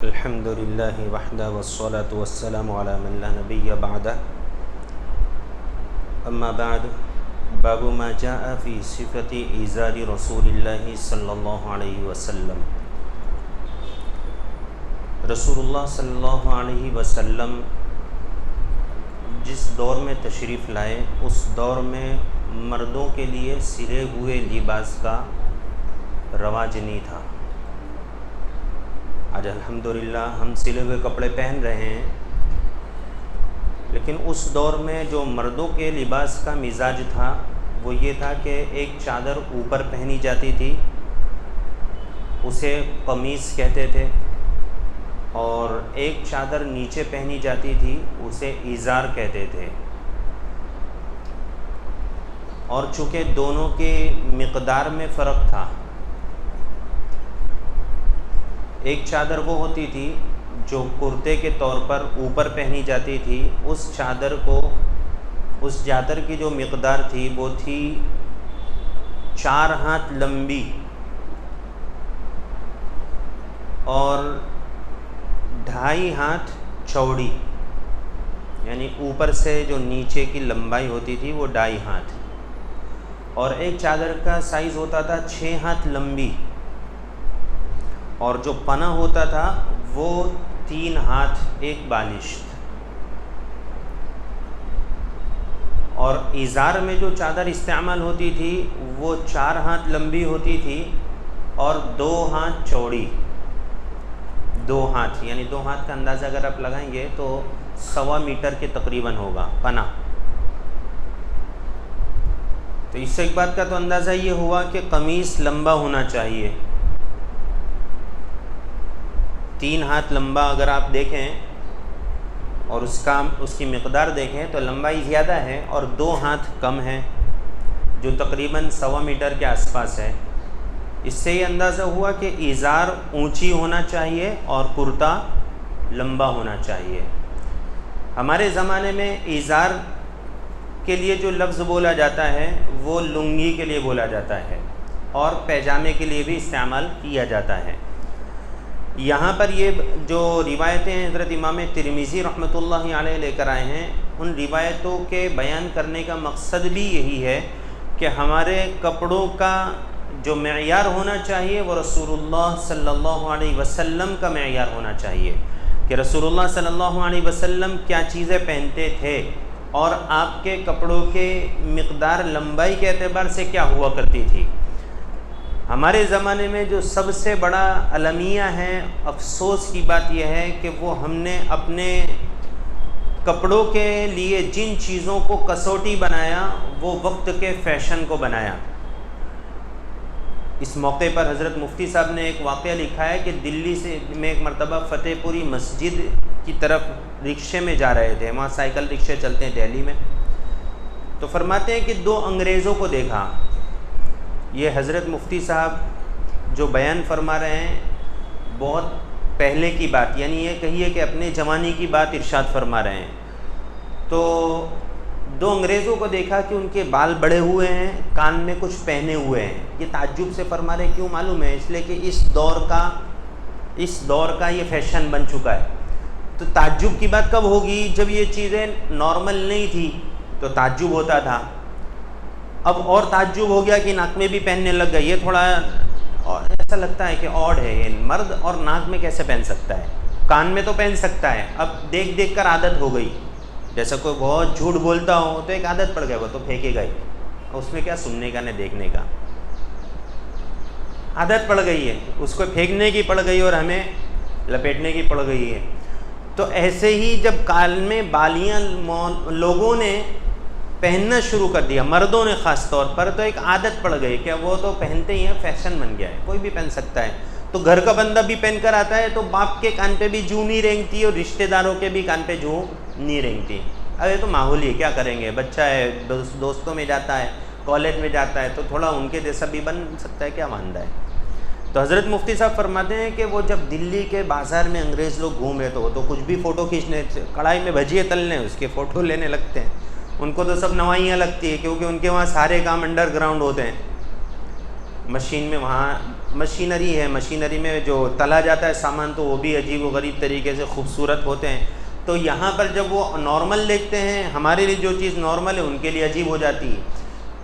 الحمد للہ وحدہ والصلاة والسلام علی من لا نبی بعدہ اما بعد باب ما جاء فی صفت ایزار رسول اللہ صلی اللہ علیہ وسلم۔ رسول اللہ صلی اللہ علیہ وسلم جس دور میں تشریف لائے اس دور میں مردوں کے لیے سلے ہوئے لباس کا رواج نہیں تھا۔ آج الحمدللہ ہم سلے ہوئے کپڑے پہن رہے ہیں، لیکن اس دور میں جو مردوں کے لباس کا مزاج تھا وہ یہ تھا کہ ایک چادر اوپر پہنی جاتی تھی، اسے قمیص کہتے تھے، اور ایک چادر نیچے پہنی جاتی تھی اسے ازار کہتے تھے۔ اور چونکہ دونوں کے مقدار میں فرق تھا، ایک چادر وہ ہوتی تھی جو کرتے کے طور پر اوپر پہنی جاتی تھی، اس چادر کی جو مقدار تھی وہ تھی 4 ہاتھ لمبی اور 2.5 ہاتھ چوڑی، یعنی اوپر سے جو نیچے کی لمبائی ہوتی تھی وہ 2.5 ہاتھ، اور ایک چادر کا سائز ہوتا تھا 6 ہاتھ لمبی، اور جو پناہ ہوتا تھا وہ 3 ہاتھ ایک بالشت۔ اور ازار میں جو چادر استعمال ہوتی تھی وہ 4 ہاتھ لمبی ہوتی تھی اور 2 ہاتھ چوڑی، 2 ہاتھ یعنی 2 ہاتھ کا اندازہ اگر آپ لگائیں گے تو 1.25 میٹر کے تقریباً ہوگا پناہ۔ تو اس سے ایک بات کا تو اندازہ یہ ہوا کہ قمیص لمبا ہونا چاہیے، 3 ہاتھ لمبا اگر آپ دیکھیں اور اس کی مقدار دیکھیں تو لمبائی زیادہ ہے اور 2 ہاتھ کم ہے، جو تقریباً 1.25 میٹر کے آس پاس ہے۔ اس سے یہ اندازہ ہوا کہ ازار اونچی ہونا چاہیے اور کرتا لمبا ہونا چاہیے۔ ہمارے زمانے میں ازار کے لیے جو لفظ بولا جاتا ہے وہ لنگی کے لیے بولا جاتا ہے اور پیجامے کے لیے بھی استعمال کیا جاتا ہے۔ یہاں پر یہ جو روایتیں حضرت امام ترمذی رحمۃ اللہ علیہ لے کر آئے ہیں، ان روایتوں کے بیان کرنے کا مقصد بھی یہی ہے کہ ہمارے کپڑوں کا جو معیار ہونا چاہیے وہ رسول اللہ صلی اللہ علیہ وسلم کا معیار ہونا چاہیے، کہ رسول اللہ صلی اللہ علیہ وسلم کیا چیزیں پہنتے تھے اور آپ کے کپڑوں کے مقدار لمبائی کے اعتبار سے کیا ہوا کرتی تھی۔ ہمارے زمانے میں جو سب سے بڑا المیہ ہے، افسوس کی بات یہ ہے کہ وہ ہم نے اپنے کپڑوں کے لیے جن چیزوں کو کسوٹی بنایا وہ وقت کے فیشن کو بنایا۔ اس موقع پر حضرت مفتی صاحب نے ایک واقعہ لکھا ہے کہ دلی سے میں ایک مرتبہ فتح پوری مسجد کی طرف رکشے میں جا رہے تھے، وہاں سائیکل رکشے چلتے ہیں دہلی میں، تو فرماتے ہیں کہ 2 انگریزوں کو دیکھا۔ یہ حضرت مفتی صاحب جو بیان فرما رہے ہیں بہت پہلے کی بات، یعنی یہ کہیے کہ اپنے زمانے کی بات ارشاد فرما رہے ہیں۔ تو 2 انگریزوں کو دیکھا کہ ان کے بال بڑے ہوئے ہیں، کان میں کچھ پہنے ہوئے ہیں۔ یہ تعجب سے فرما رہے ہیں، کیوں معلوم ہے؟ اس لیے کہ اس دور کا یہ فیشن بن چکا ہے۔ تو تعجب کی بات کب ہوگی؟ جب یہ چیزیں نارمل نہیں تھی تو تعجب ہوتا تھا۔ اب اور تعجب ہو گیا کہ ناک میں بھی پہننے لگ گئے۔ یہ تھوڑا ایسا لگتا ہے کہ آڈ ہے، یہ مرد اور ناک میں کیسے پہن سکتا ہے؟ کان میں تو پہن سکتا ہے۔ اب دیکھ دیکھ کر عادت ہو گئی، جیسا کوئی بہت جھوٹ بولتا ہو تو ایک عادت پڑ گیا، وہ تو پھینکے گا ہی، اس میں کیا سننے کا نہ دیکھنے کا، عادت پڑ گئی ہے، اس کو پھینکنے کی پڑ گئی اور ہمیں لپیٹنے کی پڑ گئی ہے۔ تو ایسے ہی جب کال میں بالیاں لوگوں نے پہننا شروع کر دیا، مردوں نے خاص طور پر، تو ایک عادت پڑ گئی کہ وہ تو پہنتے ہی ہیں، فیشن بن گیا ہے، کوئی بھی پہن سکتا ہے۔ تو گھر کا بندہ بھی پہن کر آتا ہے تو باپ کے کان پہ بھی جوں نہیں رینگتی اور رشتہ داروں کے بھی کان پہ جوں نہیں رینگتی۔ ارے تو ماحول ہی کیا کریں گے، بچہ ہے، دوستوں میں جاتا ہے، کالج میں جاتا ہے، تو تھوڑا ان کے جیسا بھی بن سکتا ہے، کیا مانتا ہے۔ تو حضرت مفتی صاحب فرماتے ہیں کہ وہ جب دلی کے بازار میں انگریز لوگ گھوم رہے تو وہ تو کچھ بھی فوٹو کھینچنے، کڑھائی میں بھجیے تلنے اس کے فوٹو لینے لگتے ہیں، ان کو تو سب نوائیاں لگتی ہے، کیونکہ ان کے وہاں سارے کام انڈر گراؤنڈ ہوتے ہیں، مشین میں وہاں مشینری ہے، مشینری میں جو تلا جاتا ہے سامان تو وہ بھی عجیب و غریب طریقے سے خوبصورت ہوتے ہیں. تو یہاں پر جب وہ نارمل دیکھتے ہیں، ہمارے لیے جو چیز نارمل ہے ان کے لیے عجیب ہو جاتی ہے.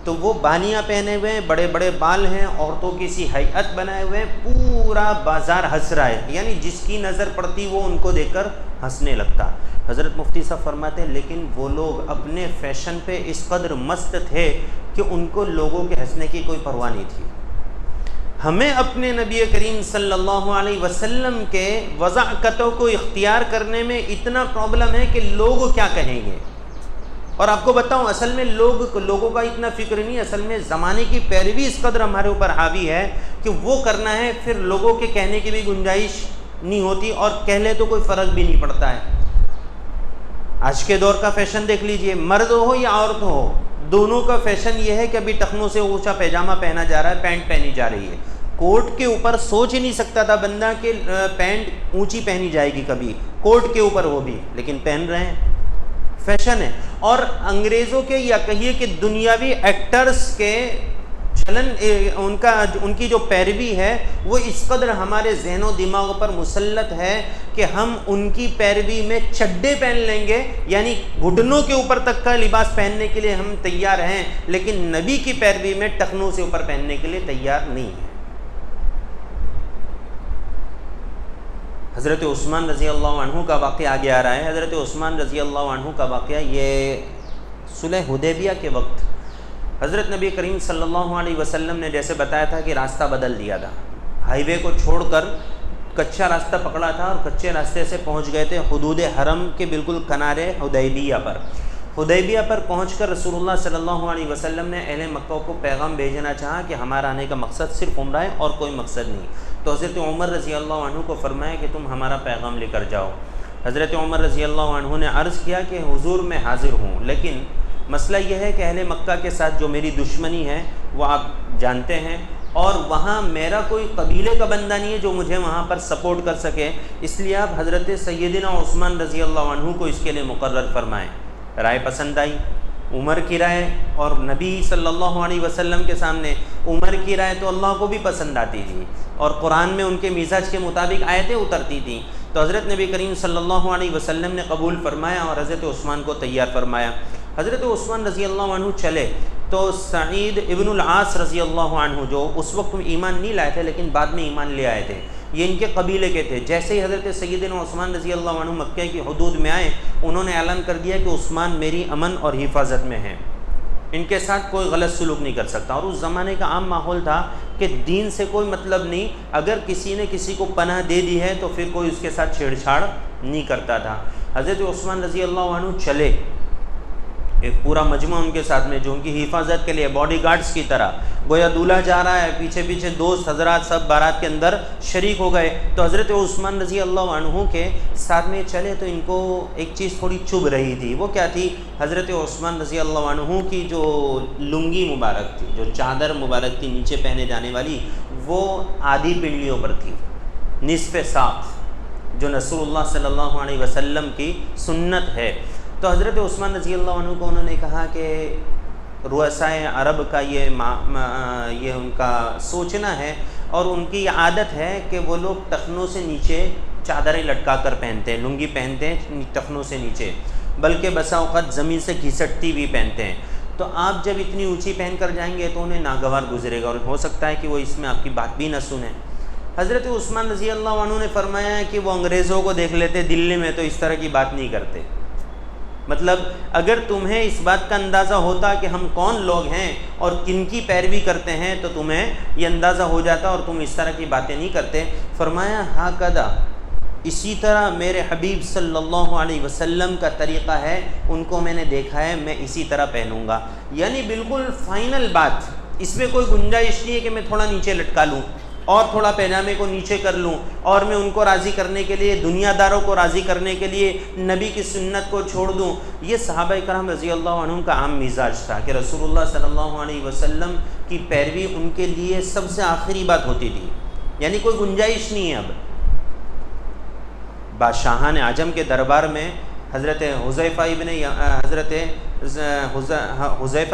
تو وہ بالیاں پہنے ہوئے ہیں، بڑے بڑے بال ہیں، عورتوں کی سی ہیئت بنائے ہوئے ہیں، پورا بازار ہنس رہا ہے، یعنی جس کی نظر پڑتی وہ ان کو دیکھ کر ہنسنے لگتا. حضرت مفتی صاحب فرماتے ہیں لیکن وہ لوگ اپنے فیشن پہ اس قدر مست تھے کہ ان کو لوگوں کے ہنسنے کی کوئی پرواہ نہیں تھی. ہمیں اپنے نبی کریم صلی اللہ علیہ وسلم کے وضاحتوں کو اختیار کرنے میں اتنا پرابلم ہے کہ لوگ کیا کہیں گے. اور آپ کو بتاؤں اصل میں لوگوں کا اتنا فکر نہیں، اصل میں زمانے کی پیروی اس قدر ہمارے اوپر حاوی ہے کہ وہ کرنا ہے، پھر لوگوں کے کہنے کی بھی گنجائش نہیں ہوتی، اور کہہ لے تو کوئی فرق بھی نہیں پڑتا ہے. آج کے دور کا فیشن دیکھ لیجئے، مرد ہو یا عورت ہو، دونوں کا فیشن یہ ہے کہ ابھی ٹخنوں سے اونچا پیجامہ پہنا جا رہا ہے، پینٹ پہنی جا رہی ہے. کوٹ کے اوپر سوچ ہی نہیں سکتا تھا بندہ کہ پینٹ اونچی پہنی جائے گی کبھی، کوٹ کے اوپر وہ بھی، لیکن پہن رہے ہیں، فیشن ہے. اور انگریزوں کے یا کہیے کہ دنیاوی ایکٹرز کے چلن، ان کی جو پیروی ہے وہ اس قدر ہمارے ذہن و دماغ پر مسلط ہے کہ ہم ان کی پیروی میں چڈے پہن لیں گے، یعنی گھٹنوں کے اوپر تک کا لباس پہننے کے لیے ہم تیار ہیں، لیکن نبی کی پیروی میں ٹخنوں سے اوپر پہننے کے لیے تیار نہیں ہیں. حضرت عثمان رضی اللہ عنہ کا واقعہ آگے آ رہا ہے. حضرت عثمان رضی اللہ عنہ کا واقعہ یہ صلح حدیبیہ کے وقت حضرت نبی کریم صلی اللہ علیہ وسلم نے جیسے بتایا تھا کہ راستہ بدل دیا تھا، ہائی وے کو چھوڑ کر کچا راستہ پکڑا تھا اور کچے راستے سے پہنچ گئے تھے حدود حرم کے بالکل کنارے حدیبیہ پر. حدیبیہ پر پہنچ کر رسول اللہ صلی اللہ علیہ وسلم نے اہل مکہ کو پیغام بھیجنا چاہا کہ ہمارا آنے کا مقصد صرف عمرہ ہے اور کوئی مقصد نہیں. تو حضرت عمر رضی اللہ عنہ کو فرمایا کہ تم ہمارا پیغام لے کر جاؤ. حضرت عمر رضی اللہ عنہ نے عرض کیا کہ حضور میں حاضر ہوں، لیکن مسئلہ یہ ہے کہ اہل مکہ کے ساتھ جو میری دشمنی ہے وہ آپ جانتے ہیں، اور وہاں میرا کوئی قبیلے کا بندہ نہیں ہے جو مجھے وہاں پر سپورٹ کر سکے، اس لیے آپ حضرت سیدنا عثمان رضی اللہ عنہ کو اس کے لیے مقرر فرمائیں. رائے پسند آئی عمر کی رائے، اور نبی صلی اللہ علیہ وسلم کے سامنے عمر کی رائے تو اللہ کو بھی پسند آتی تھی، اور قرآن میں ان کے مزاج کے مطابق آیتیں اترتی تھیں. تو حضرت نبی کریم صلی اللہ علیہ وسلم نے قبول فرمایا اور حضرت عثمان کو تیار فرمایا. حضرت عثمان رضی اللہ عنہ چلے تو سعید ابن العاص رضی اللہ عنہ جو اس وقت ایمان نہیں لائے تھے لیکن بعد میں ایمان لے آئے تھے، یہ ان کے قبیلے کے تھے. جیسے ہی حضرت سیدنا عثمان رضی اللہ عنہ مکہ کی حدود میں آئے، انہوں نے اعلان کر دیا کہ عثمان میری امن اور حفاظت میں ہیں، ان کے ساتھ کوئی غلط سلوک نہیں کر سکتا. اور اس زمانے کا عام ماحول تھا کہ دین سے کوئی مطلب نہیں، اگر کسی نے کسی کو پناہ دے دی ہے تو پھر کوئی اس کے ساتھ چھیڑ چھاڑ نہیں کرتا تھا. حضرت عثمان رضی اللہ عنہ چلے، ایک پورا مجمع ان کے ساتھ میں جو ان کی حفاظت کے لیے باڈی گارڈز کی طرح، گویا دولہا جا رہا ہے، پیچھے پیچھے دوست حضرات سب بارات کے اندر شریک ہو گئے. تو حضرت عثمان رضی اللہ عنہ کے ساتھ میں چلے تو ان کو ایک چیز تھوڑی چبھ رہی تھی. وہ کیا تھی؟ حضرت عثمان رضی اللہ عنہ کی جو لنگی مبارک تھی، جو چادر مبارک تھی نیچے پہنے جانے والی، وہ آدھی پنڈلیوں پر تھی، نصف ساق، جو رسول اللہ صلی اللہ علیہ وسلم کی سنت ہے. تو حضرت عثمان رضی اللہ عنہ کو انہوں نے کہا کہ رؤسائے عرب کا یہ ان کا سوچنا ہے اور ان کی یہ عادت ہے کہ وہ لوگ ٹخنوں سے نیچے چادریں لٹکا کر پہنتے ہیں، لنگی پہنتے ہیں ٹخنوں سے نیچے، بلکہ بسا اوقات زمین سے گھسٹتی بھی پہنتے ہیں. تو آپ جب اتنی اونچی پہن کر جائیں گے تو انہیں ناگوار گزرے گا اور ہو سکتا ہے کہ وہ اس میں آپ کی بات بھی نہ سنیں. حضرت عثمان رضی اللہ عنہ نے فرمایا کہ وہ انگریزوں کو دیکھ لیتے دلی میں تو اس طرح کی بات نہیں کرتے. مطلب اگر تمہیں اس بات کا اندازہ ہوتا کہ ہم کون لوگ ہیں اور کن کی پیروی کرتے ہیں تو تمہیں یہ اندازہ ہو جاتا اور تم اس طرح کی باتیں نہیں کرتے. فرمایا ہاکذا، اسی طرح میرے حبیب صلی اللہ علیہ وسلم کا طریقہ ہے، ان کو میں نے دیکھا ہے، میں اسی طرح پہنوں گا. یعنی بالکل فائنل بات، اس میں کوئی گنجائش نہیں ہے کہ میں تھوڑا نیچے لٹکا لوں اور تھوڑا پیجامے کو نیچے کر لوں اور میں ان کو راضی کرنے کے لیے، دنیا داروں کو راضی کرنے کے لیے نبی کی سنت کو چھوڑ دوں. یہ صحابہ کرام رضی اللہ عنہم کا عام مزاج تھا کہ رسول اللہ صلی اللہ علیہ وسلم کی پیروی ان کے لیے سب سے آخری بات ہوتی تھی، یعنی کوئی گنجائش نہیں ہے. اب بادشاہان عجم کے دربار میں حضرت حذیفہ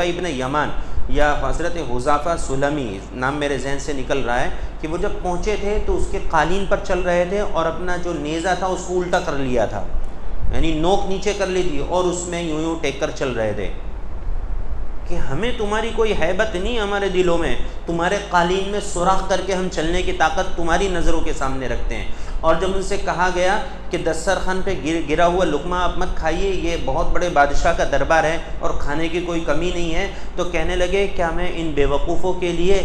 ابن یمان، یا حضرت حذیفہ سلمی، نام میرے ذہن سے نکل رہا ہے، کہ وہ جب پہنچے تھے تو اس کے قالین پر چل رہے تھے اور اپنا جو نیزہ تھا اس کو الٹا کر لیا تھا، یعنی نوک نیچے کر لی تھی اور اس میں یوں ٹیک کر چل رہے تھے کہ ہمیں تمہاری کوئی ہیبت نہیں ہمارے دلوں میں، تمہارے قالین میں سوراخ کر کے ہم چلنے کی طاقت تمہاری نظروں کے سامنے رکھتے ہیں۔ اور جب ان سے کہا گیا کہ دسترخوان پہ گرا ہوا لقمہ آپ مت کھائیے، یہ بہت بڑے بادشاہ کا دربار ہے اور کھانے کی کوئی کمی نہیں ہے، تو کہنے لگے کیا میں ان بے وقوفوں کے لیے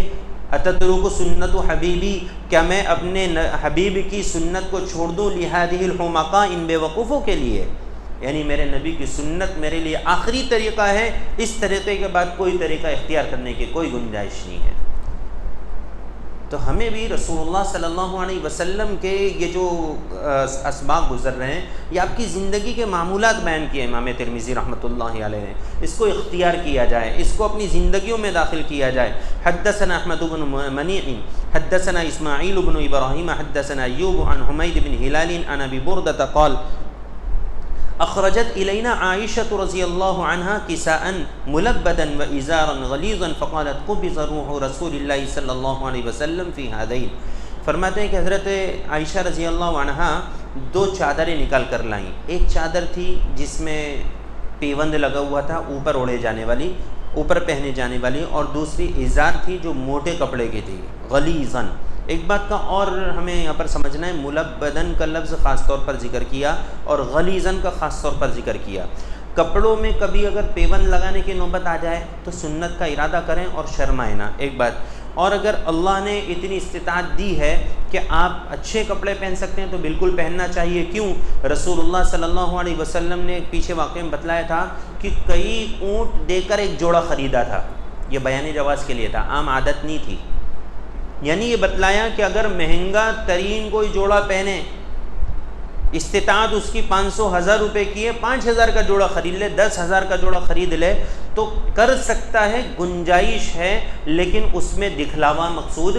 اتترک سنت و حبیبی، کیا میں اپنے حبیب کی سنت کو چھوڑ دوں لہذہ الحمقاء، ان بے وقوفوں کے لیے؟ یعنی میرے نبی کی سنت میرے لیے آخری طریقہ ہے، اس طریقے کے بعد کوئی طریقہ اختیار کرنے کی کوئی گنجائش نہیں ہے۔ تو ہمیں بھی رسول اللہ صلی اللہ علیہ وسلم کے یہ جو اسباق گزر رہے ہیں، یہ آپ کی زندگی کے معمولات بیان کیے امام ترمذی رحمۃ اللہ علیہ نے، اس کو اختیار کیا جائے، اس کو اپنی زندگیوں میں داخل کیا جائے۔ حدثنا احمد بن منیع حدثنا اسماعیل بن ابراہیم حدثنا ایوب عن حمید بن ہلال عن ابی بردۃ قال اخرجت الینا عائشۃ رضی اللہ عنہا کساء ملبدا وازارا غلیظا فقالت قبض روح رسول اللہ صلی اللہ علیہ وسلم فی ہذین۔ فرماتے ہیں کہ حضرت عائشہ رضی اللہ عنہا 2 چادریں نکال کر لائیں، ایک چادر تھی جس میں پیوند لگا ہوا تھا اوپر اوڑھے جانے والی، اوپر پہنے جانے والی، اور دوسری ازار تھی جو موٹے کپڑے کی تھی غلیظاً۔ ایک بات کا اور ہمیں یہاں پر سمجھنا ہے، ملبدن کا لفظ خاص طور پر ذکر کیا اور غلیظاً کا خاص طور پر ذکر کیا۔ کپڑوں میں کبھی اگر پیوند لگانے کی نوبت آ جائے تو سنت کا ارادہ کریں اور شرمائیں نہ، ایک بات۔ اور اگر اللہ نے اتنی استطاعت دی ہے کہ آپ اچھے کپڑے پہن سکتے ہیں تو بالکل پہننا چاہیے۔ کیوں؟ رسول اللہ صلی اللہ علیہ وسلم نے پیچھے واقعے میں بتلایا تھا کہ کئی اونٹ دے کر ایک جوڑا خریدا تھا، یہ بیان جواز کے لیے تھا، عام عادت نہیں تھی۔ یعنی یہ بتلایا کہ اگر مہنگا ترین کوئی جوڑا پہنے، استطاعت اس کی 500,000 روپے کی ہے، 5,000 کا جوڑا خرید لے، 10,000 کا جوڑا خرید لے تو کر سکتا ہے، گنجائش ہے، لیکن اس میں دکھلاوا مقصود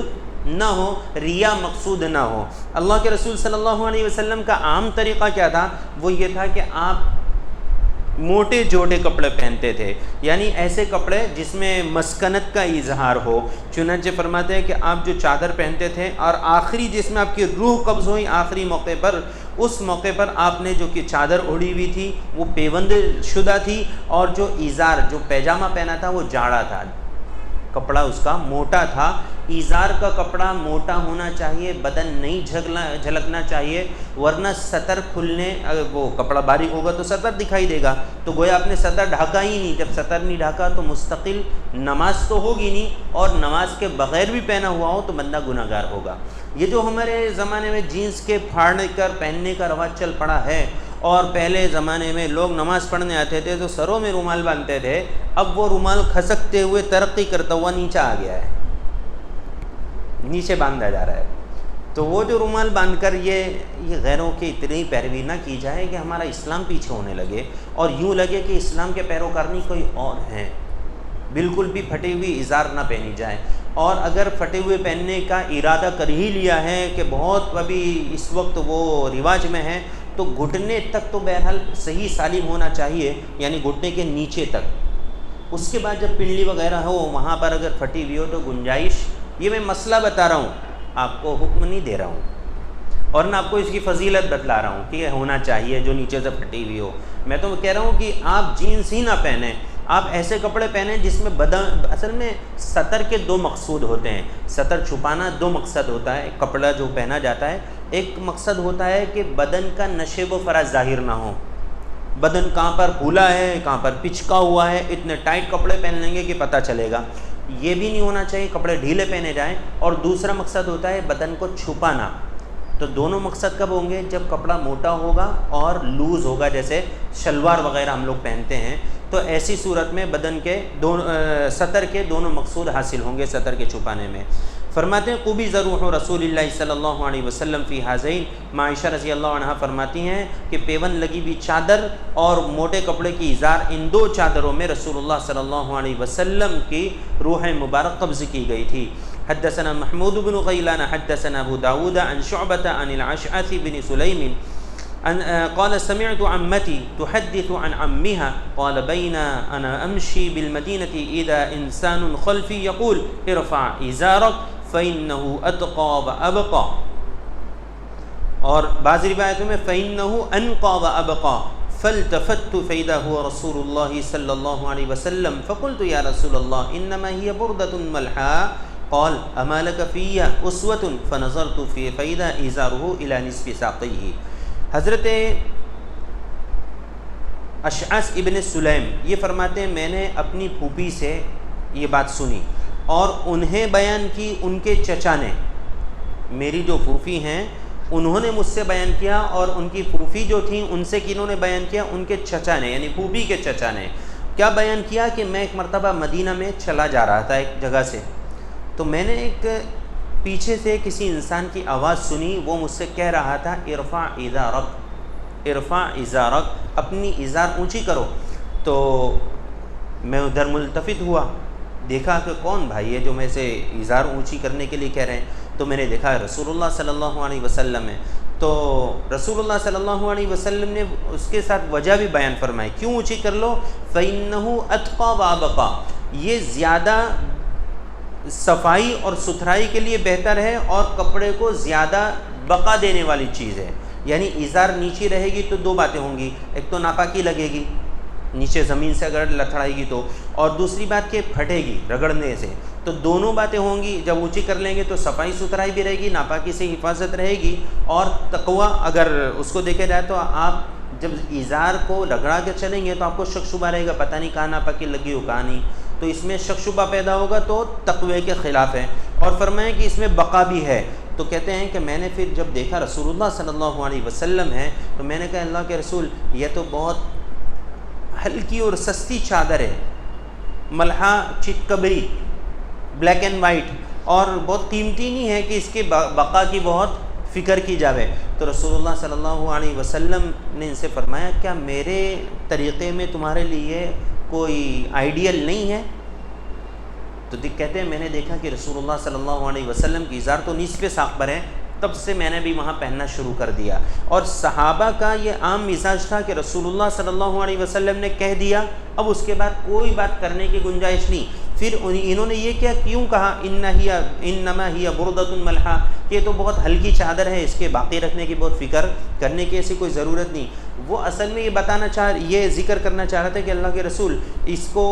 نہ ہو، ریا مقصود نہ ہو۔ اللہ کے رسول صلی اللہ علیہ وسلم کا عام طریقہ کیا تھا؟ وہ یہ تھا کہ آپ موٹے جوڑے کپڑے پہنتے تھے، یعنی ایسے کپڑے جس میں مسکنت کا اظہار ہو۔ چنانچہ فرماتے ہیں کہ آپ جو چادر پہنتے تھے اور آخری جس میں آپ کی روح قبض ہوئی آخری موقع پر، اس موقع پر آپ نے جو کہ چادر اوڑھی ہوئی تھی وہ پیوند شدہ تھی، اور جو ازار جو پیجامہ پہنا تھا وہ جاڑا تھا، کپڑا اس کا موٹا تھا۔ ازار کا کپڑا موٹا ہونا چاہیے، بدن نہیں جھلکنا چاہیے، ورنہ سطر کھلنے، اگر وہ کپڑا باریک ہوگا تو سطر دکھائی دے گا، تو گویا آپ نے سطر ڈھاکا ہی نہیں۔ جب سطر نہیں ڈھاکا تو مستقل نماز تو ہوگی نہیں، اور نماز کے بغیر بھی پہنا ہوا ہو تو بندہ گناہ گار ہوگا۔ یہ جو ہمارے زمانے میں جینس کے پھاڑ کر پہننے کا رواج چل پڑا ہے، اور پہلے زمانے میں لوگ نماز پڑھنے آتے تھے تو سروں میں رومال باندھتے تھے، اب وہ رومال کھسکتے ہوئے ترقی کرتا ہوا نیچے آ گیا ہے، نیچے باندھا جا رہا ہے۔ تو وہ جو رومال باندھ کر یہ غیروں کی اتنی پیروی نہ کی جائے کہ ہمارا اسلام پیچھے ہونے لگے اور یوں لگے کہ اسلام کے پیروکار نہیں کوئی اور ہیں۔ بالکل بھی پھٹی ہوئی ازار نہ پہنی جائے، اور اگر پھٹے ہوئے پہننے کا ارادہ کر ہی لیا ہے کہ بہت ابھی اس وقت وہ رواج میں ہے، تو گھٹنے تک تو بہرحال صحیح سالم ہونا چاہیے، یعنی گھٹنے کے نیچے تک۔ اس کے بعد جب پنڈلی وغیرہ ہو وہاں پر اگر پھٹی ہوئی ہو تو گنجائش، یہ میں مسئلہ بتا رہا ہوں، آپ کو حکم نہیں دے رہا ہوں، اور نہ آپ کو اس کی فضیلت بتلا رہا ہوں کہ یہ ہونا چاہیے جو نیچے سے پھٹی ہوئی ہو۔ میں تو کہہ رہا ہوں کہ آپ جینس ہی نہ پہنیں، آپ ایسے کپڑے پہنیں جس میں بدن، اصل میں سطر کے 2 مقصود ہوتے ہیں، سطر چھپانا 2 مقصد ہوتا ہے، کپڑا جو پہنا جاتا ہے، ایک مقصد ہوتا ہے کہ بدن کا نشیب و فراز ظاہر نہ ہو، بدن کہاں پر پھولا ہے کہاں پر پچکا ہوا ہے، اتنے ٹائٹ کپڑے پہن لیں گے کہ پتہ چلے گا، یہ بھی نہیں ہونا چاہیے، کپڑے ڈھیلے پہنے جائیں۔ اور دوسرا مقصد ہوتا ہے بدن کو چھپانا۔ تو دونوں مقصد کب ہوں گے؟ جب کپڑا موٹا ہوگا اور لوز ہوگا، جیسے شلوار وغیرہ ہم لوگ پہنتے ہیں، تو ایسی صورت میں بدن کے سطر کے دونوں مقصود حاصل ہوں گے سطر کے چھپانے میں۔ فرماتے ہیں قبض روح رسول اللہ صلی اللہ علیہ وسلم فی ہذین، عائشہ رضی اللہ عنہا فرماتی ہیں کہ پیوند لگی ہوئی چادر اور موٹے کپڑے کی ازار، ان 2 چادروں میں رسول اللہ صلی اللہ علیہ وسلم کی روح مبارک قبض کی گئی تھی۔ حدثنا محمود بن غیلان حدثنا ابو داود عن شعبة عن الاشعث بن سلیم قال سمعت عمتي تحدث عن عمها قال بين أنا أمشي بالمدينة إذا إنسان خلفي يقول ارفع إزارك فإنه أتقى وأبقى، اور بعض روایتوں میں فإنه أنقى وأبقى، فالتفت فإذا هو رسول الله صلى الله عليه وسلم فقلت يا رسول الله إنما هي بردة ملحاء، قال أما لك في أسوة، فنظرت في فإذا إزاره إلى نصف ساقيه۔ حضرت اشعث ابن سلیم یہ فرماتے ہیں میں نے اپنی پھوپھی سے یہ بات سنی اور انہیں بیان کی ان کے چچا نے، میری جو پھوپھی ہیں انہوں نے مجھ سے بیان کیا، اور ان کی پھوپھی جو تھیں ان سے کنہوں نے بیان کیا؟ ان کے چچا نے، یعنی پھوپھی کے چچا نے۔ کیا بیان کیا کہ میں ایک مرتبہ مدینہ میں چلا جا رہا تھا ایک جگہ سے، تو میں نے ایک پیچھے سے کسی انسان کی آواز سنی، وہ مجھ سے کہہ رہا تھا ارفع ازارک، ارفع ازارک، اپنی ازار اونچی کرو۔ تو میں ادھر ملتفت ہوا، دیکھا کہ کون بھائی ہے جو میں سے ازار اونچی کرنے کے لیے کہہ رہے ہیں، تو میں نے دیکھا رسول اللہ صلی اللہ علیہ وسلم ہے۔ تو رسول اللہ صلی اللہ علیہ وسلم نے اس کے ساتھ وجہ بھی بیان فرمائی، کیوں اونچی کر لو؟ فَإِنَّهُ أَتْقَى وَأَبْقَى، یہ زیادہ صفائی اور ستھرائی کے لیے بہتر ہے اور کپڑے کو زیادہ بقا دینے والی چیز ہے۔ یعنی ازار نیچی رہے گی تو دو باتیں ہوں گی، ایک تو ناپاکی لگے گی نیچے زمین سے اگر لتھڑائے گی تو، اور دوسری بات کہ پھٹے گی رگڑنے سے، تو دونوں باتیں ہوں گی۔ جب اونچی کر لیں گے تو صفائی ستھرائی بھی رہے گی، ناپاکی سے حفاظت رہے گی، اور تقوی اگر اس کو دیکھا جائے تو آپ جب ازار کو رگڑا کے چلیں گے تو آپ کو شک شبہ رہے گا، پتہ نہیں کہاں ناپاکی لگی ہو کہاں نہیں، تو اس میں شک شبہ پیدا ہوگا تو تقوی کے خلاف ہے۔ اور فرمائیں کہ اس میں بقا بھی ہے۔ تو کہتے ہیں کہ میں نے پھر جب دیکھا رسول اللہ صلی اللہ علیہ وسلم ہے تو میں نے کہا اللہ کے رسول یہ تو بہت ہلکی اور سستی چادر ہے، ملحا چتکبری، بلیک اینڈ وائٹ، اور بہت قیمتی نہیں ہے کہ اس کے بقا کی بہت فکر کی جاوے۔ تو رسول اللہ صلی اللہ علیہ وسلم نے ان سے فرمایا کیا میرے طریقے میں تمہارے لیے کوئی آئیڈیل نہیں ہے؟ تو کہتے ہیں میں نے دیکھا کہ رسول اللہ صلی اللہ علیہ وسلم کی ازار تو نصف ساق پر ہے، تب سے میں نے بھی وہاں پہننا شروع کر دیا۔ اور صحابہ کا یہ عام مزاج تھا کہ رسول اللہ صلی اللہ علیہ وسلم نے کہہ دیا، اب اس کے بعد کوئی بات کرنے کی گنجائش نہیں۔ پھر انہوں نے یہ کیوں کہا انما ہی بردۃ ملحا، کہ یہ تو بہت ہلکی چادر ہے، اس کے باقی رکھنے کی بہت فکر کرنے کی ایسی کوئی ضرورت نہیں۔ وہ اصل میں یہ ذکر کرنا چاہ رہا تھا کہ اللہ کے رسول اس کو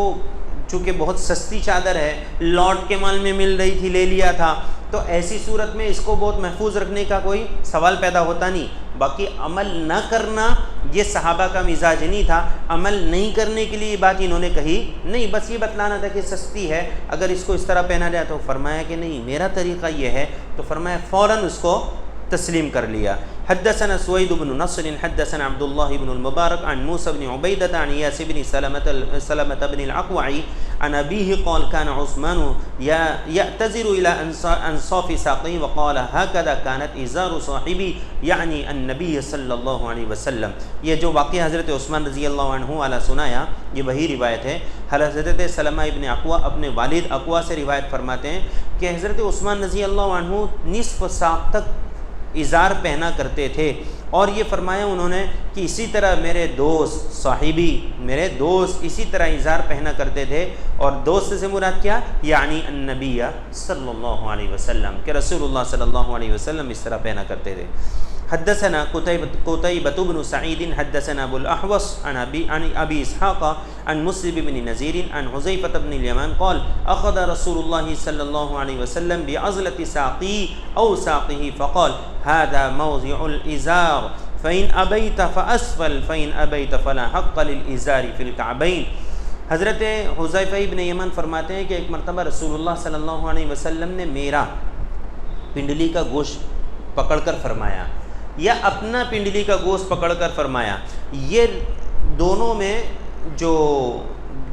چونکہ بہت سستی چادر ہے، لوٹ کے مال میں مل رہی تھی، لے لیا تھا، تو ایسی صورت میں اس کو بہت محفوظ رکھنے کا کوئی سوال پیدا ہوتا نہیں۔ باقی عمل نہ کرنا یہ صحابہ کا مزاج نہیں تھا، عمل نہیں کرنے کے لیے یہ بات انہوں نے کہی نہیں، بس یہ بتلانا تھا کہ سستی ہے، اگر اس کو اس طرح پہنا جائے تو فرمایا کہ نہیں میرا طریقہ یہ ہے، تو فرمایا فوراً اس کو تسلیم کر لیا۔ حدثنا سوید بن نصر حدثنا عبد الله بن المبارك عن موسى بن عبيدة عن إياس بن سلمة بن الأكوع عن أبيه قال كان عثمان يعتذر إلى أنصاف ساقيه وقال هكذا كانت إزار صاحبي يعني النبي صلی اللہ علیہ وسلم۔ یہ جو واقعہ حضرت عثمان رضی اللہ عنہ والا سنایا یہ وہی روایت ہے۔ حضرت سلمہ ابن اقوا اپنے والد اقوا سے روایت فرماتے ہیں کہ حضرت عثمان رضی اللہ عنہ نصف ساق تک ازار پہنا کرتے تھے، اور یہ فرمایا انہوں نے کہ اسی طرح میرے دوست صاحبی، میرے دوست اسی طرح ازار پہنا کرتے تھے، اور دوست سے مراد کیا؟ یعنی النبی صلی اللہ علیہ وسلم، کہ رسول اللہ صلی اللہ علیہ وسلم اس طرح پہنا کرتے تھے۔ حدثنا قتيبة بن سعيد حدثنا ابو الاحوص عن ابي اسحاق عن مسلم بن نذير عن حذيفة بن اليمان قال اخذ رسول الله صلى الله عليه وسلم بعضلة ساقي او ساقه فقال هذا موضع الازار فإن أبيت فأسفل فإن أبيت فلا حق للإزار في الكعبين۔ حضرت حذیفہ ابن یمان فرماتے ہیں کہ ایک مرتبہ رسول اللہ صلی اللہ علیہ وسلم نے میرا پنڈلی کا گوشت پکڑ کر فرمایا یا اپنا پنڈلی کا گوشت پکڑ کر فرمایا۔ یہ دونوں میں جو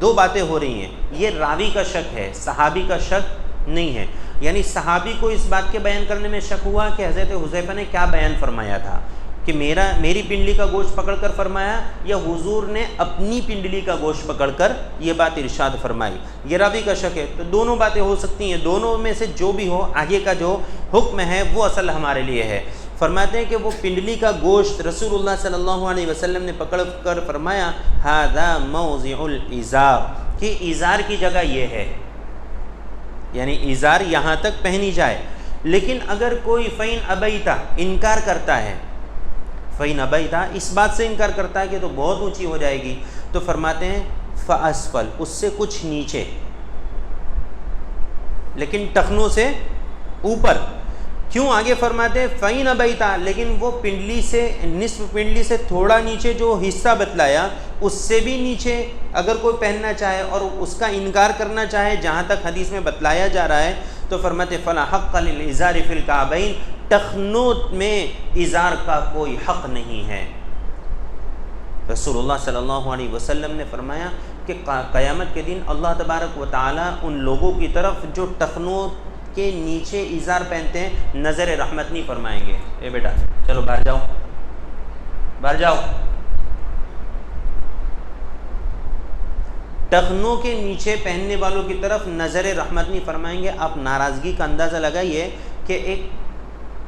دو باتیں ہو رہی ہیں، یہ راوی کا شک ہے، صحابی کا شک نہیں ہے۔ یعنی صحابی کو اس بات کے بیان کرنے میں شک ہوا کہ حضرت حذیفہ نے کیا بیان فرمایا تھا، کہ میری پنڈلی کا گوشت پکڑ کر فرمایا یا حضور نے اپنی پنڈلی کا گوشت پکڑ کر یہ بات ارشاد فرمائی، یہ راوی کا شک ہے۔ تو دونوں باتیں ہو سکتی ہیں، دونوں میں سے جو بھی ہو، آگے کا جو حکم ہے وہ اصل ہمارے لیے ہے۔ فرماتے ہیں کہ وہ پنڈلی کا گوشت رسول اللہ صلی اللہ علیہ وسلم نے پکڑ کر فرمایا ھذا موضع الازار، کہ ازار کی جگہ یہ ہے، یعنی ازار یہاں تک پہنی جائے۔ لیکن اگر کوئی فین ابیتا انکار کرتا ہے، فین ابیتا اس بات سے انکار کرتا ہے کہ تو بہت اونچی ہو جائے گی، تو فرماتے ہیں فاسفل، اس سے کچھ نیچے، لیکن ٹخنوں سے اوپر۔ کیوں آگے فرماتے ہیں فین ابیتا، لیکن وہ پنڈلی سے نصف پنڈلی سے تھوڑا نیچے جو حصہ بتلایا اس سے بھی نیچے اگر کوئی پہننا چاہے اور اس کا انکار کرنا چاہے جہاں تک حدیث میں بتلایا جا رہا ہے، تو فرماتے فلا حق للازار فی الکعبین، ٹخنوں میں ازار کا کوئی حق نہیں ہے۔ رسول اللہ صلی اللہ علیہ وسلم نے فرمایا کہ قیامت کے دن اللہ تبارک و تعالی ان لوگوں کی طرف جو ٹخنوں کے نیچے ازار پہنتے ہیں نظر رحمت نہیں فرمائیں گے۔ اے بیٹا چلو باہر جاؤ، باہر جاؤ۔ ٹخنوں کے نیچے پہننے والوں کی طرف نظر رحمت نہیں فرمائیں گے۔ آپ ناراضگی کا اندازہ لگائیے کہ ایک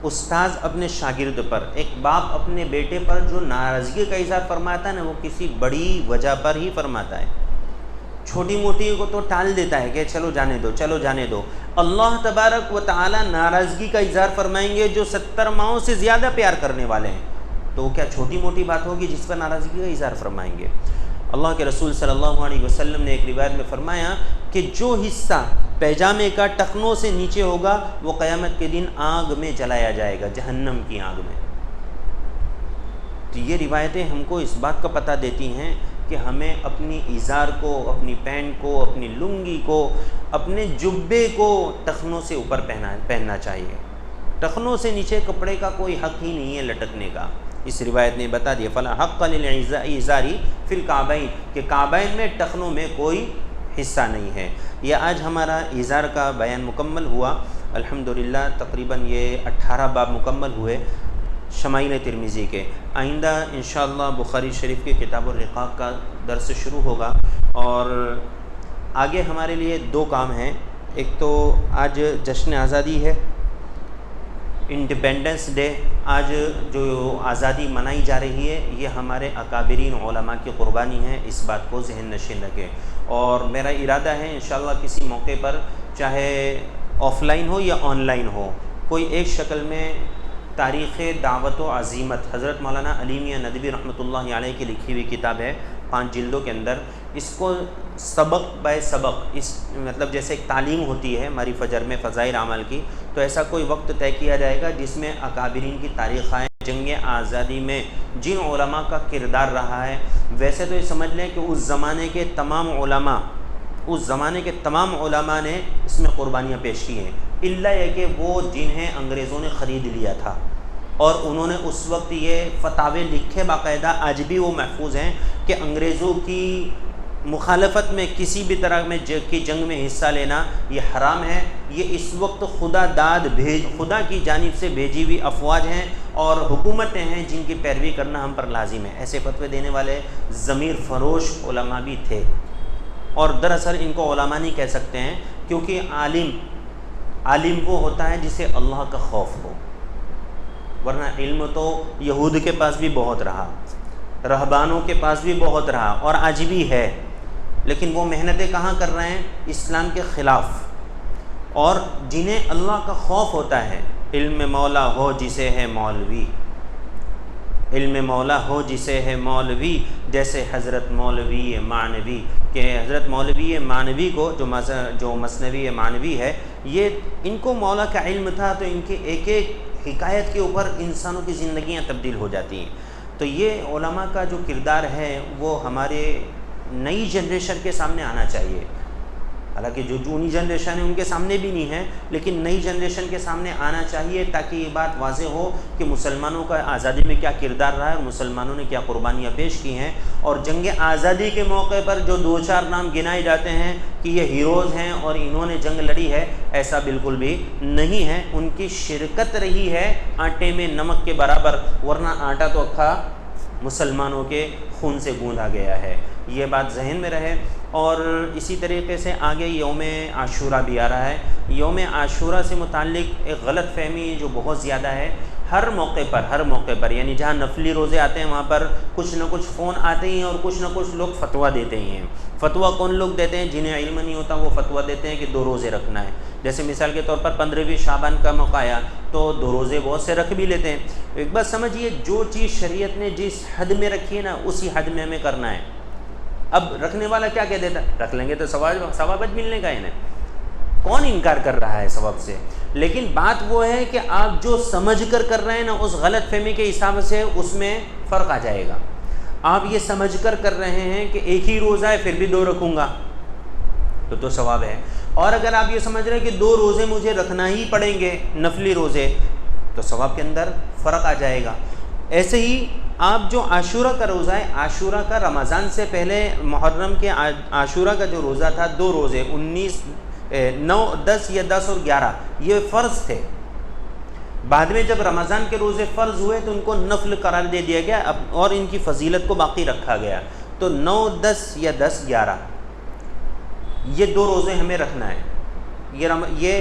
استاذ اپنے شاگرد پر، ایک باپ اپنے بیٹے پر جو ناراضگی کا اظہار فرماتا ہے نا، وہ کسی بڑی وجہ پر ہی فرماتا ہے، چھوٹی موٹی کو تو ٹال دیتا ہے کہ چلو جانے دو، چلو جانے دو۔ اللہ تبارک و تعالی ناراضگی کا اظہار فرمائیں گے جو 70 ماؤں سے زیادہ پیار کرنے والے ہیں، تو وہ کیا چھوٹی موٹی بات ہوگی جس پر ناراضگی کا اظہار فرمائیں گے؟ اللہ کے رسول صلی اللہ علیہ وسلم نے ایک روایت میں فرمایا کہ جو حصہ پیجامے کا ٹخنوں سے نیچے ہوگا وہ قیامت کے دن آگ میں جلایا جائے گا، جہنم کی آگ میں۔ تو یہ روایتیں ہم کو اس بات کا پتہ دیتی ہیں کہ ہمیں اپنی ازار کو، اپنی پینٹ کو، اپنی لنگی کو، اپنے جبے کو ٹخنوں سے اوپر پہننا چاہیے۔ ٹخنوں سے نیچے کپڑے کا کوئی حق ہی نہیں ہے لٹکنے کا۔ اس روایت نے بتا دیا فلا حق للازار فی الکعبین، کہ کعبین میں ٹخنوں میں کوئی حصہ نہیں ہے۔ یہ آج ہمارا ازار کا بیان مکمل ہوا۔ الحمدللہ تقریباً یہ 18 باب مکمل ہوئے شمائل ترمذی کے۔ آئندہ انشاءاللہ بخاری شریف کے کتاب الرقاق کا درس شروع ہوگا، اور آگے ہمارے لیے 2 کام ہیں۔ ایک تو آج جشن آزادی ہے، انڈیپینڈنس ڈے، آج جو آزادی منائی جا رہی ہے یہ ہمارے اکابرین علماء کی قربانی ہے، اس بات کو ذہن نشین رکھیں۔ اور میرا ارادہ ہے انشاءاللہ کسی موقع پر، چاہے آف لائن ہو یا آن لائن ہو، کوئی ایک شکل میں تاریخ دعوت و عزیمت، حضرت مولانا علی میاں ندوی رحمۃ اللہ علیہ کی لکھی ہوئی کتاب ہے 5 جلدوں کے اندر، اس کو سبق بائے سبق، اس مطلب جیسے ایک تعلیم ہوتی ہے ہماری فجر میں فضائل اعمال کی، تو ایسا کوئی وقت طے کیا جائے گا جس میں اکابرین کی تاریخ آئے، جنگ آزادی میں جن علماء کا کردار رہا ہے۔ ویسے تو یہ سمجھ لیں کہ اس زمانے کے تمام علماء نے اس میں قربانیاں پیش کی ہیں، الا یہ کہ وہ جنہیں انگریزوں نے خرید لیا تھا اور انہوں نے اس وقت یہ فتاوے لکھے باقاعدہ، آج بھی وہ محفوظ ہیں کہ انگریزوں کی مخالفت میں کسی بھی طرح میں کی جنگ میں حصہ لینا یہ حرام ہے۔ یہ اس وقت خدا کی جانب سے بھیجی ہوئی افواج ہیں اور حکومتیں ہیں جن کی پیروی کرنا ہم پر لازم ہے۔ ایسے فتوے دینے والے ضمیر فروش علماء بھی تھے، اور دراصل ان کو علماء نہیں کہہ سکتے ہیں، کیونکہ عالم وہ ہوتا ہے جسے اللہ کا خوف ہو، ورنہ علم تو یہود کے پاس بھی بہت رہا، رہبانوں کے پاس بھی بہت رہا، اور آج بھی ہے، لیکن وہ محنتیں کہاں کر رہے ہیں؟ اسلام کے خلاف۔ اور جنہیں اللہ کا خوف ہوتا ہے، علم مولا ہو جسے ہے مولوی، علم مولا ہو جسے ہے مولوی، جیسے حضرت مولوی معنوی، کہ حضرت مولوی معنوی کو جو مثنوی معنوی ہے، یہ ان کو مولا کا علم تھا، تو ان کی ایک ایک حکایت کے اوپر انسانوں کی زندگیاں تبدیل ہو جاتی ہیں۔ تو یہ علماء کا جو کردار ہے وہ ہمارے نئی جنریشن کے سامنے آنا چاہیے، حالانکہ جو جونی جنریشن ہے ان کے سامنے بھی نہیں ہے، لیکن نئی جنریشن کے سامنے آنا چاہیے تاکہ یہ بات واضح ہو کہ مسلمانوں کا آزادی میں کیا کردار رہا ہے اور مسلمانوں نے کیا قربانیاں پیش کی ہیں۔ اور جنگ آزادی کے موقع پر جو 2-4 نام گنائے جاتے ہیں کہ یہ ہیروز ہیں اور انہوں نے جنگ لڑی ہے، ایسا بالکل بھی نہیں ہے۔ ان کی شرکت رہی ہے آٹے میں نمک کے برابر، ورنہ آٹا تو اکھا مسلمانوں کے خون سے گوندا گیا ہے، یہ بات ذہن میں رہے۔ اور اسی طریقے سے آگے یوم عاشورہ بھی آ رہا ہے۔ یوم عاشورہ سے متعلق ایک غلط فہمی جو بہت زیادہ ہے، ہر موقع پر یعنی جہاں نفلی روزے آتے ہیں وہاں پر کچھ نہ کچھ فون آتے ہی ہیں اور کچھ نہ کچھ لوگ فتویٰ دیتے ہی ہیں۔ فتویٰ کون لوگ دیتے ہیں؟ جنہیں علم نہیں ہوتا وہ فتویٰ دیتے ہیں کہ 2 روزے رکھنا ہے۔ جیسے مثال کے طور پر 15ویں شعبان کا موقع آیا تو 2 روزے بہت سے رکھ بھی لیتے ہیں۔ ایک بات سمجھیے، جو چیز شریعت نے جس حد میں رکھی ہے نا اسی حد میں ہمیں کرنا ہے۔ اب رکھنے والا کیا کہہ دیتا ہے؟ رکھ لیں گے تو ثواب ملنے کا ہے، کون انکار کر رہا ہے ثواب سے؟ لیکن بات وہ ہے کہ آپ جو سمجھ کر رہے ہیں نا اس غلط فہمی کے حساب سے اس میں فرق آ جائے گا۔ آپ یہ سمجھ کر رہے ہیں کہ ایک ہی روزہ ہے پھر بھی 2 رکھوں گا تو ثواب ہے، اور اگر آپ یہ سمجھ رہے ہیں کہ 2 روزے مجھے رکھنا ہی پڑیں گے نفلی روزے تو ثواب کے اندر فرق آ جائے گا۔ ایسے ہی آپ جو عاشورہ کا روزہ ہے، عاشورہ کا رمضان سے پہلے محرم کے عاشورہ کا جو روزہ تھا 2 روزے 9، 10 یا 10 اور 11 یہ فرض تھے۔ بعد میں جب رمضان کے روزے فرض ہوئے تو ان کو نفل قرار دے دیا گیا اور ان کی فضیلت کو باقی رکھا گیا۔ تو 9، 10 یا 10، 11 یہ 2 روزے ہمیں رکھنا ہے۔ یہ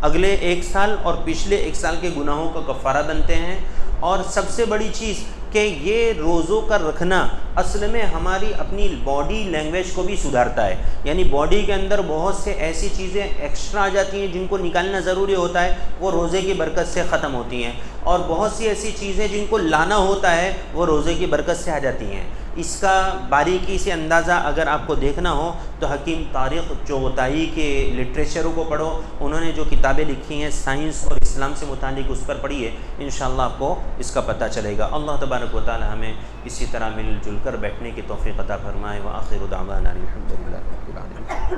اگلے 1 سال اور پچھلے 1 سال کے گناہوں کا کفارہ بنتے ہیں، اور سب سے بڑی چیز کہ یہ روزوں کا رکھنا اصل میں ہماری اپنی باڈی لینگویج کو بھی سدھارتا ہے، یعنی باڈی کے اندر بہت سے ایسی چیزیں ایکسٹرا آ جاتی ہیں جن کو نکالنا ضروری ہوتا ہے، وہ روزے کی برکت سے ختم ہوتی ہیں، اور بہت سی ایسی چیزیں جن کو لانا ہوتا ہے وہ روزے کی برکت سے آ جاتی ہیں۔ اس کا باریکی سے اندازہ اگر آپ کو دیکھنا ہو تو حکیم طارق چغتائی کے لٹریچروں کو پڑھو، انہوں نے جو کتابیں لکھی ہیں سائنس اور اسلام سے متعلق اس پر پڑھیے، انشاءاللہ آپ کو اس کا پتہ چلے گا۔ اللہ تبارک و تعالی ہمیں اسی طرح مل جل کر بیٹھنے کی توفیق عطا فرمائے۔ وآخر دعوانا الحمدللہ رب العالمین۔